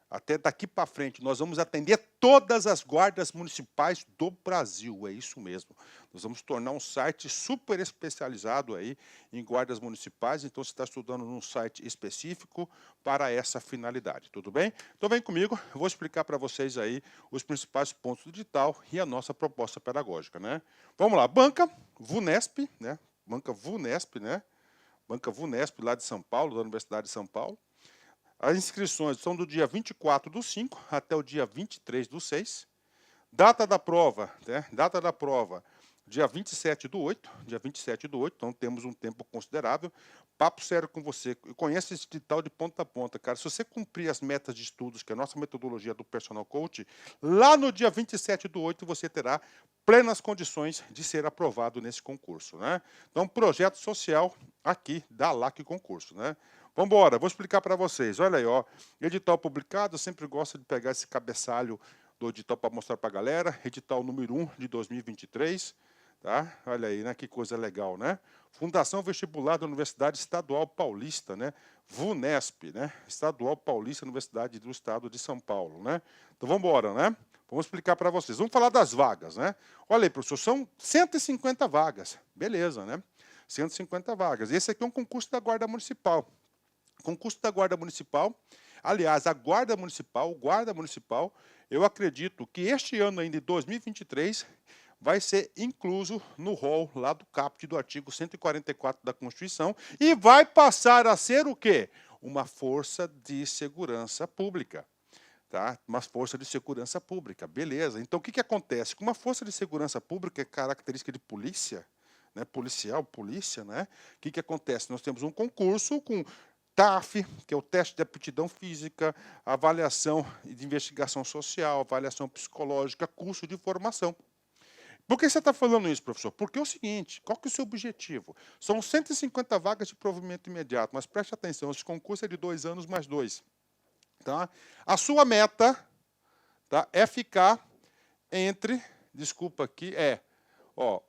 até daqui para frente, nós vamos atender todas as guardas municipais do Brasil, é isso mesmo. Nós vamos tornar um site super especializado aí em guardas municipais, então você está estudando num site específico para essa finalidade, tudo bem? Então vem comigo, eu vou explicar para vocês aí os principais pontos do edital e a nossa proposta pedagógica, né? Vamos lá, Banca VUNESP, né? Banca VUNESP, né? Banca VUNESP, lá de São Paulo, da Universidade de São Paulo. As inscrições são do dia 24/5 até o dia 23/6. Data da prova, né? Data da prova, dia 27/8, então temos um tempo considerável. Papo sério com você, conhece esse edital de ponta a ponta, cara. Se você cumprir as metas de estudos, que é a nossa metodologia do Personal Coach, lá no dia 27/8 você terá plenas condições de ser aprovado nesse concurso, né? Então, projeto social aqui da LAC Concurso, né? Vamos embora, vou explicar para vocês. Olha aí, ó, edital publicado, eu sempre gosto de pegar esse cabeçalho do edital para mostrar para a galera. Edital número 1 de 2023, tá? Olha aí, né? Que coisa legal, né? Fundação Vestibular da Universidade Estadual Paulista, né? VUNESP, né? Estadual Paulista, Universidade do Estado de São Paulo, né? Então vamos embora, né? Vamos explicar para vocês. Vamos falar das vagas, né? Olha aí, professor, são 150 vagas. Beleza, né? 150 vagas. Esse aqui é um concurso da Guarda Municipal. Concurso da Guarda Municipal. Aliás, a Guarda Municipal, o Guarda Municipal, eu acredito que este ano ainda, em 2023, vai ser incluso no rol lá do caput do artigo 144 da Constituição e vai passar a ser o quê? Uma força de segurança pública. Tá? Uma força de segurança pública, beleza. Então, o que acontece? Com uma força de segurança pública, é característica de polícia, né? Policial, polícia, né? O que acontece? Nós temos um concurso com TAF, que é o teste de aptidão física, avaliação de investigação social, avaliação psicológica, curso de formação. Por que você está falando isso, professor? Porque é o seguinte, qual que é o seu objetivo? São 150 vagas de provimento imediato, mas preste atenção, esse concurso é de 2 anos mais 2. Tá? A sua meta, tá, é ficar entre, desculpa aqui,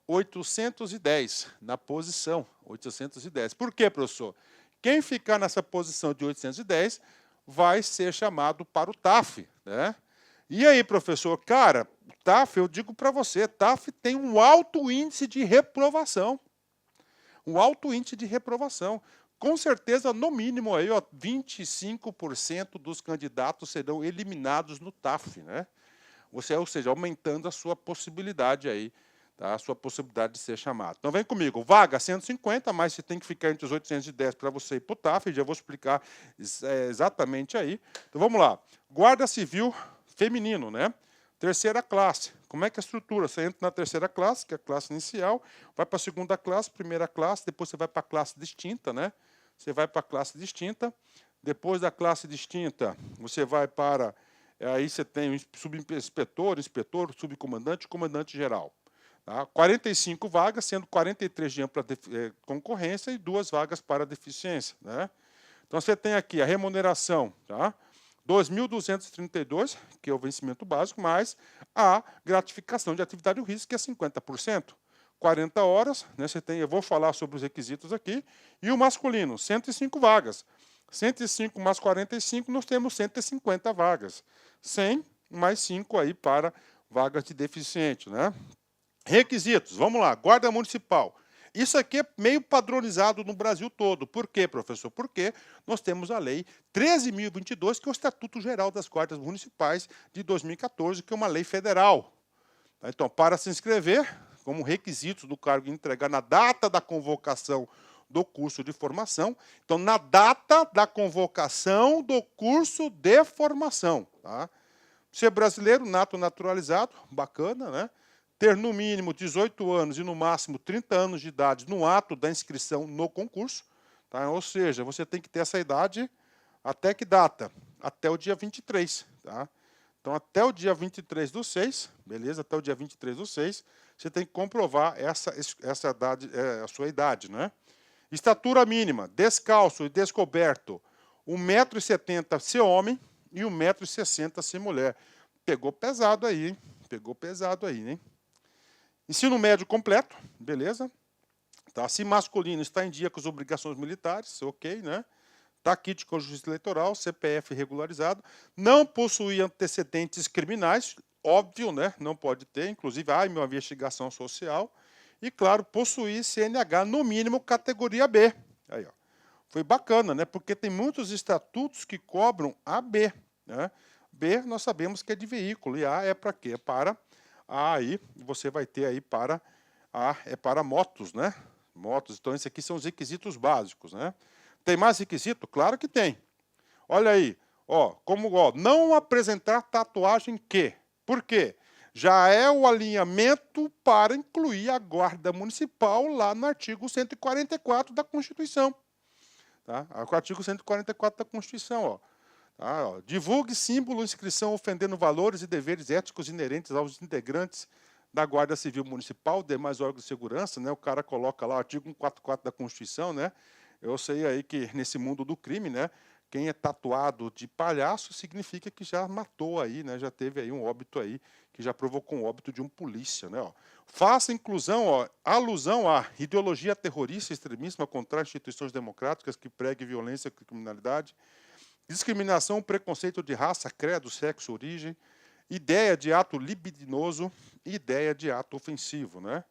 810 na posição, 810. Por quê, professor? Quem ficar nessa posição de 810 vai ser chamado para o TAF, né? E aí, professor? Cara, TAF, eu digo para você, TAF tem um alto índice de reprovação. Um alto índice de reprovação. Com certeza, no mínimo, aí, 25% dos candidatos serão eliminados no TAF, né? Ou seja, aumentando a sua possibilidade aí, tá? A sua possibilidade de ser chamado. Então, vem comigo. Vaga 150, mas você tem que ficar entre os 810 para você ir para o TAF, já vou explicar exatamente aí. Então, vamos lá. Guarda Civil feminino, né? Terceira classe. Como é que é a estrutura? Você entra na terceira classe, que é a classe inicial, vai para a segunda classe, primeira classe, depois você vai para a classe distinta, né? Você vai para a classe distinta, depois da classe distinta, você vai para... Aí você tem o subinspetor, inspetor, subcomandante e comandante geral. Tá? 45 vagas, sendo 43 de ampla concorrência e 2 vagas para deficiência, né? Então, você tem aqui a remuneração, tá? 2.232, que é o vencimento básico, mais a gratificação de atividade de risco, que é 50%. 40 horas, né, você tem, eu vou falar sobre os requisitos aqui, e o masculino, 105 vagas. 105 mais 45, nós temos 150 vagas. 100 mais 5 aí para vagas de deficiente, né? Requisitos, vamos lá, Guarda Municipal. Isso aqui é meio padronizado no Brasil todo. Por quê, professor? Porque nós temos a Lei 13.022, que é o Estatuto Geral das Guardas Municipais de 2014, que é uma lei federal. Então, para se inscrever, como requisitos do cargo entregar na data da convocação do curso de formação. Então, na data da convocação do curso de formação. Tá? Ser brasileiro, nato naturalizado, bacana, né? Ter no mínimo 18 anos e no máximo 30 anos de idade no ato da inscrição no concurso. Tá? Ou seja, você tem que ter essa idade até que data? Até o dia 23. Tá? Então, até o dia 23/6, beleza? Até o dia 23/6, você tem que comprovar essa idade, a sua idade, né? Estatura mínima, descalço e descoberto, 1,70 m ser homem e 1,60 m ser mulher. Pegou pesado aí, hein? Pegou pesado aí, hein? Ensino médio completo, beleza? Tá? Se masculino está em dia com as obrigações militares, ok, né? Tá kit com justiça eleitoral, CPF regularizado, não possui antecedentes criminais, óbvio, né? Não pode ter, inclusive, uma investigação social. E, claro, possuir CNH, no mínimo, categoria B. Aí, ó. Foi bacana, né? Porque tem muitos estatutos que cobram AB, né? B, nós sabemos que é de veículo, e A é para quê? É para... aí você vai ter aí para... A é para motos, né? Motos, então, esses aqui são os requisitos básicos, né? Tem mais requisito? Claro que tem. Olha aí, não apresentar tatuagem que. Por quê? Já é o alinhamento para incluir a Guarda Municipal lá no artigo 144 da Constituição. Tá? O artigo 144 da Constituição, ó. Tá, ó. Divulgue símbolo, inscrição ofendendo valores e deveres éticos inerentes aos integrantes da Guarda Civil Municipal, demais órgãos de segurança, né? O cara coloca lá o artigo 144 da Constituição, né? Eu sei aí que nesse mundo do crime, né, quem é tatuado de palhaço significa que já matou aí, né, já teve aí um óbito aí, que já provocou um óbito de um polícia, né, ó. Faça inclusão, alusão à ideologia terrorista e extremismo contra instituições democráticas que pregue violência e criminalidade, discriminação, preconceito de raça, credo, sexo, origem, ideia de ato libidinoso e ideia de ato ofensivo, né.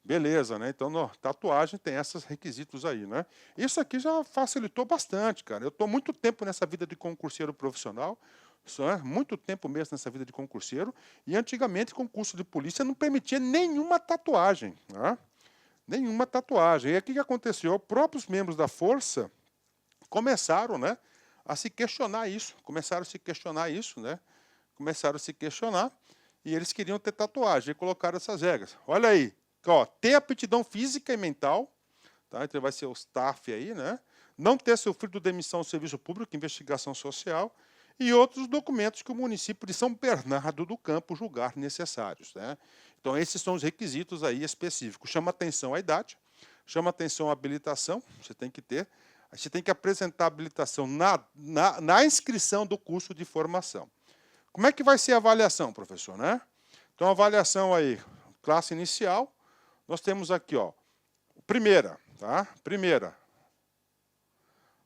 Beleza, né? Então, tatuagem tem esses requisitos aí, né? Isso aqui já facilitou bastante, cara. Eu estou muito tempo nessa vida de concurseiro profissional, muito tempo mesmo nessa vida de concurseiro, e antigamente concurso de polícia não permitia nenhuma tatuagem, né? Nenhuma tatuagem. E aqui o que aconteceu? Os próprios membros da força começaram, né, a se questionar isso, né? Começaram a se questionar e eles queriam ter tatuagem e colocaram essas regras. Olha aí, ó, ter aptidão física e mental, tá? Então vai ser o staff aí, né? Não ter sofrido demissão do serviço público, investigação social e outros documentos que o município de São Bernardo do Campo julgar necessários, né? Então esses são os requisitos aí específicos. Chama atenção a idade, chama atenção a habilitação, você tem que ter. Você tem que apresentar a habilitação na inscrição do curso de formação. Como é que vai ser a avaliação, professor, né? Então, a avaliação aí, classe inicial, nós temos aqui, ó, primeira, tá? Primeira,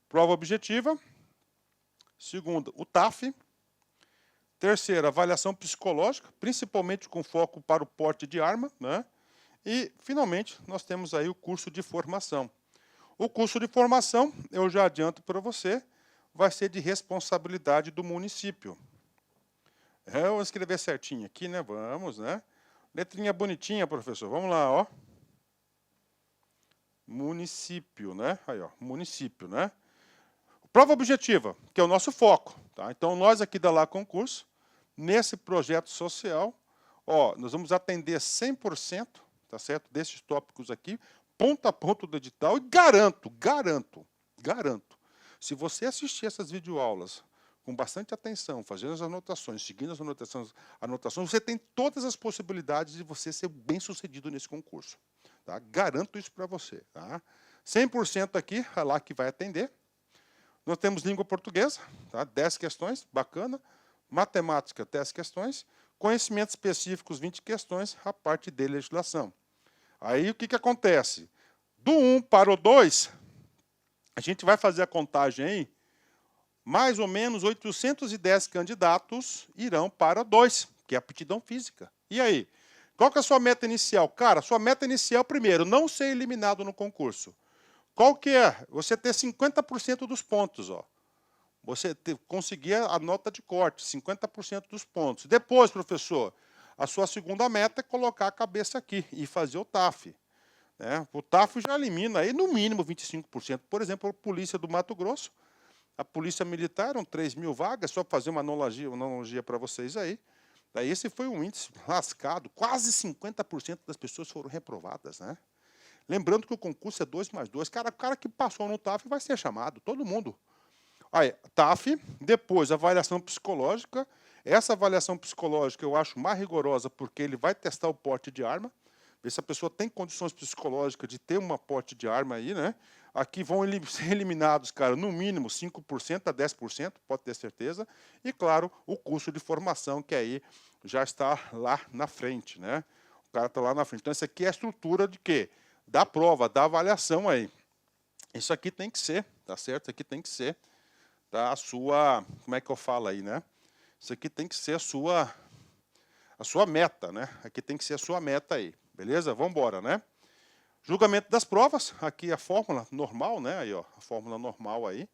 prova objetiva. Segunda, o TAF. Terceira, avaliação psicológica, principalmente com foco para o porte de arma, né? E, finalmente, nós temos aí o curso de formação. O curso de formação, eu já adianto para você, vai ser de responsabilidade do município. Eu vou escrever certinho aqui, né? Vamos, né? Letrinha bonitinha, professor. Vamos lá, ó. Município, né? Aí, ó, município, né? Prova objetiva, que é o nosso foco, tá? Então, nós aqui da Lá Concurso, nesse projeto social, ó, nós vamos atender 100%, tá certo? Desses tópicos aqui, ponto a ponto do edital, e garanto, se você assistir essas videoaulas com bastante atenção, fazendo as anotações, seguindo as anotações, você tem todas as possibilidades de você ser bem-sucedido nesse concurso. Tá? Garanto isso para você. Tá? 100% aqui, é lá que vai atender. Nós temos língua portuguesa, tá? 10 questões, bacana. Matemática, 10 questões. Conhecimentos específicos, 20 questões, a parte de legislação. Aí o que acontece? Do 1 para o 2, a gente vai fazer a contagem aí, mais ou menos 810 candidatos irão para 2, que é aptidão física. E aí? Qual que é a sua meta inicial? Cara, sua meta inicial, primeiro, não ser eliminado no concurso. Qual que é? Você ter 50% dos pontos, ó. Você conseguir a nota de corte, 50% dos pontos. Depois, professor, a sua segunda meta é colocar a cabeça aqui e fazer o TAF. Né? O TAF já elimina aí no mínimo 25%. Por exemplo, a Polícia do Mato Grosso, a Polícia Militar, eram 3.000 vagas, só para fazer uma analogia para vocês aí. Daí esse foi um índice lascado, quase 50% das pessoas foram reprovadas. Né? Lembrando que o concurso é 2+2. O cara que passou no TAF vai ser chamado, todo mundo. Aí, TAF, depois avaliação psicológica. Essa avaliação psicológica eu acho mais rigorosa porque ele vai testar o porte de arma, ver se a pessoa tem condições psicológicas de ter uma porte de arma aí, né? Aqui vão ser eliminados, cara, no mínimo 5% a 10%, pode ter certeza. E, claro, o curso de formação, que aí já está lá na frente, né? O cara está lá na frente. Então, isso aqui é a estrutura de quê? Da prova, da avaliação aí. Isso aqui tem que ser, tá certo? Isso aqui tem que ser, tá? A sua, como é que eu falo aí, né? Isso aqui tem que ser a sua meta, né? Aqui tem que ser a sua meta aí, beleza? Vamos embora, né? Julgamento das provas, aqui a fórmula normal, né? Aí, ó, a fórmula normal aí,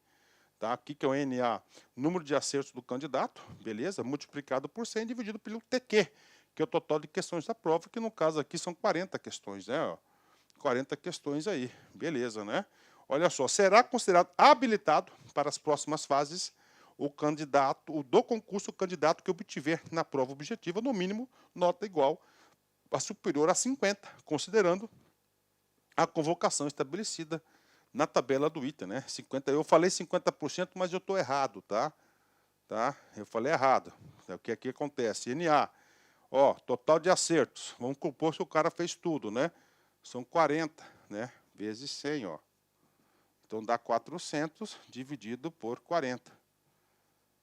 tá? Aqui que é o NA, número de acertos do candidato, beleza? Multiplicado por 100 dividido pelo TQ, que é o total de questões da prova, que no caso aqui são 40 questões, né? Ó, 40 questões aí, beleza, né? Olha só, será considerado habilitado para as próximas fases o candidato, do concurso, o candidato que obtiver na prova objetiva, no mínimo, nota igual a superior a 50, considerando a convocação estabelecida na tabela do item, né? 50, eu falei 50%, mas eu estou errado, tá? Eu falei errado. É o que aqui acontece. NA, ó, total de acertos. Vamos compor se o cara fez tudo, né? São 40, né? Vezes 100, ó. Então dá 400 dividido por 40.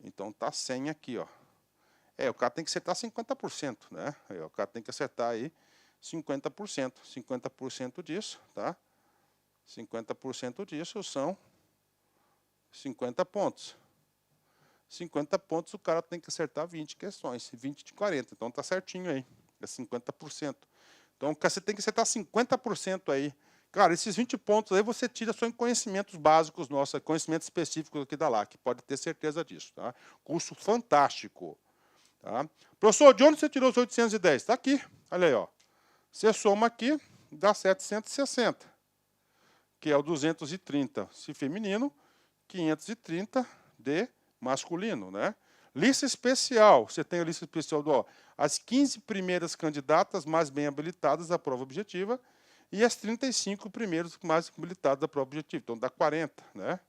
Então tá 100 aqui, ó. O cara tem que acertar 50%, né? O cara tem que acertar aí 50%. 50% disso, tá? 50% disso são 50 pontos. 50 pontos o cara tem que acertar 20 questões, 20 de 40. Então tá certinho aí, é 50%. Então, você tem que acertar 50% aí. Cara, esses 20 pontos aí você tira só em conhecimentos básicos nossos, conhecimentos específicos aqui da LAC, pode ter certeza disso, tá? Curso fantástico, tá? Professor, de onde você tirou os 810? Está aqui, olha aí, ó. Você soma aqui, dá 760, que é o 230 se feminino, 530 de masculino, né? Lista especial, você tem a lista especial do as 15 primeiras candidatas mais bem habilitadas à prova objetiva e as 35 primeiros mais habilitados da prova objetiva. Então dá 40, né?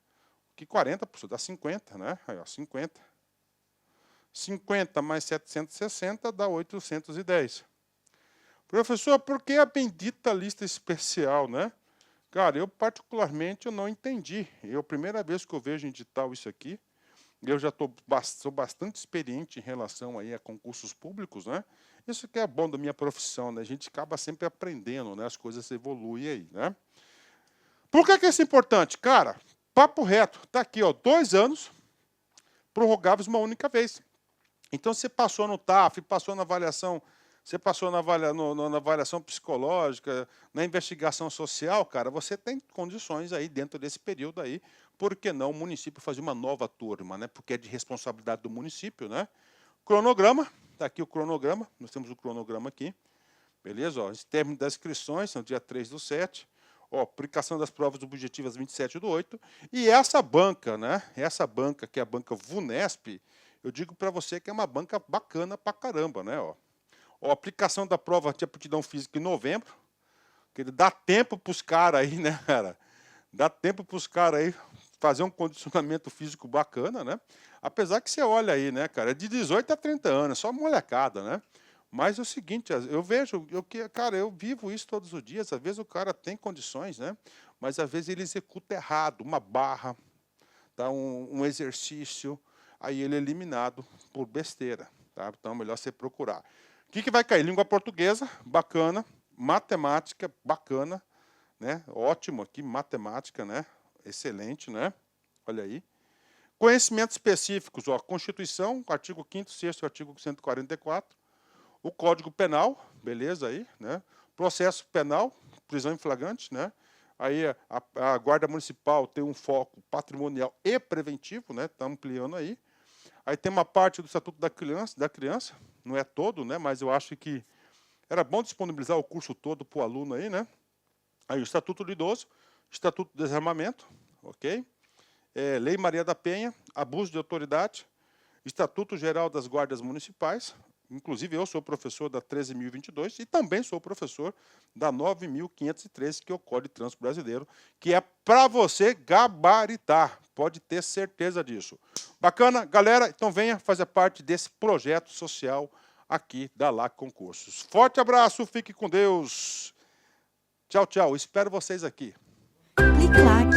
Que 40, professor, dá 50, né? Aí, ó, 50. 50 mais 760 dá 810. Professor, por que a bendita lista especial, né? Cara, eu particularmente eu não entendi. É a primeira vez que eu vejo em edital isso aqui. Eu já sou bastante experiente em relação aí a concursos públicos, né? Isso que é bom da minha profissão, né? A gente acaba sempre aprendendo, né? As coisas evoluem aí, né? Por que isso é importante? Cara, papo reto, tá aqui, ó, 2 anos prorrogáveis uma única vez. Então, você passou no TAF, passou na avaliação, você passou na avaliação psicológica, na investigação social, cara, você tem condições aí dentro desse período aí. Por que não o município fazer uma nova turma, né? Porque é de responsabilidade do município, né? Cronograma, está aqui o cronograma, nós temos o cronograma aqui, beleza? Ó, término das inscrições, no dia 3/7, ó, aplicação das provas objetivas 27/8, e essa banca, né? Essa banca, que é a banca VUNESP, eu digo para você que é uma banca bacana pra caramba, né? Ó, aplicação da prova de aptidão física em novembro, que ele dá tempo para os caras aí, né, cara? Dá tempo para os caras aí fazer um condicionamento físico bacana, né? Apesar que você olha aí, né, cara, é de 18 a 30 anos, só molecada, né? Mas é o seguinte, eu vejo, cara, eu vivo isso todos os dias, às vezes o cara tem condições, né? Mas às vezes ele executa errado, uma barra, tá? um exercício, aí ele é eliminado por besteira, tá? Então é melhor você procurar. O que vai cair? Língua portuguesa, bacana, matemática, bacana, né? Ótimo aqui, matemática, né? Excelente, né? Olha aí. Conhecimentos específicos, ó, Constituição, artigo 5º, 6º, artigo 144, o Código Penal, beleza aí, né? Processo penal, prisão em flagrante, né? Aí a Guarda Municipal tem um foco patrimonial e preventivo, né? Está ampliando aí. Aí tem uma parte do Estatuto da Criança, não é todo, né? Mas eu acho que era bom disponibilizar o curso todo para o aluno aí, né? Aí o Estatuto do Idoso, Estatuto do Desarmamento, ok? Lei Maria da Penha, abuso de autoridade, Estatuto Geral das Guardas Municipais, inclusive eu sou professor da 13.022 e também sou professor da 9.513, que é o Código de Trânsito Brasileiro, que é para você gabaritar, pode ter certeza disso. Bacana? Galera, então venha fazer parte desse projeto social aqui da LAC Concursos. Forte abraço, fique com Deus. Tchau, tchau. Espero vocês aqui. Clique like.